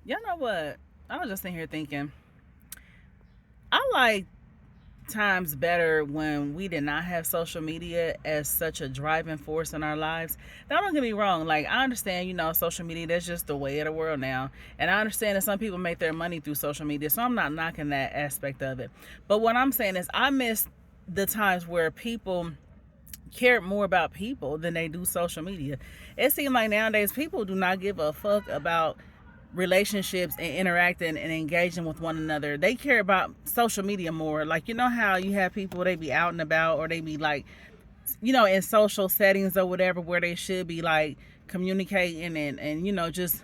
Y'all know what? I was just sitting here thinking, I like times better when we did not have social media as such a driving force in our lives. Now, don't get me wrong. Like, I understand, social media, that's just the way of the world now. And I understand that some people make their money through social media. So I'm not knocking that aspect of it. But what I'm saying is, I miss the times where people cared more about people than they do social media. It seems like nowadays people do not give a fuck about relationships and interacting and engaging with one another. They care about social media more. Like, you know how you have people, they be out and about, or they be like, in social settings or whatever, where they should be like communicating and just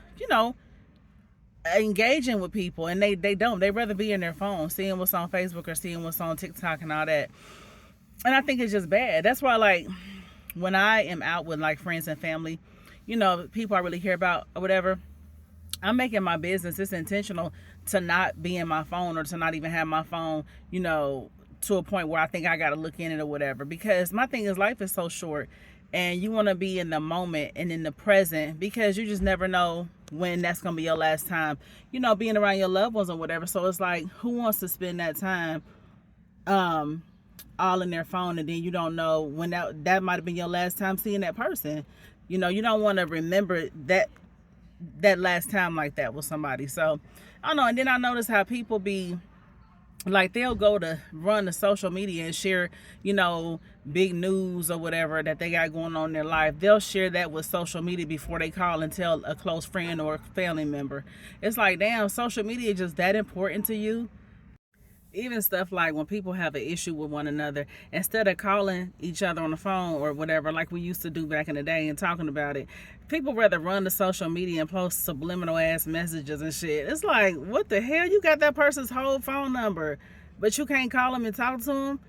engaging with people, and they don't. They rather be in their phone seeing what's on Facebook or seeing what's on TikTok and all that. And I think it's just bad. That's why, like, when I am out with like friends and family, people I really care about or whatever, I'm making my business, it's intentional to not be in my phone, or to not even have my phone, to a point where I think I got to look in it or whatever. Because my thing is, life is so short, and you want to be in the moment and in the present, because you just never know when that's going to be your last time, being around your loved ones or whatever. So it's like, who wants to spend that time all in their phone, and then you don't know when that might have been your last time seeing that person. You don't want to remember that last time like that with somebody. So I don't know. And then I notice how people be like, they'll go to run the social media and share, big news or whatever that they got going on in their life. They'll share that with social media before they call and tell a close friend or a family member. It's like, damn, social media is just that important to you? Even stuff like when people have an issue with one another, instead of calling each other on the phone or whatever, like we used to do back in the day and talking about it, people rather run to social media and post subliminal ass messages and shit. It's like, what the hell? You got that person's whole phone number, but you can't call them and talk to them?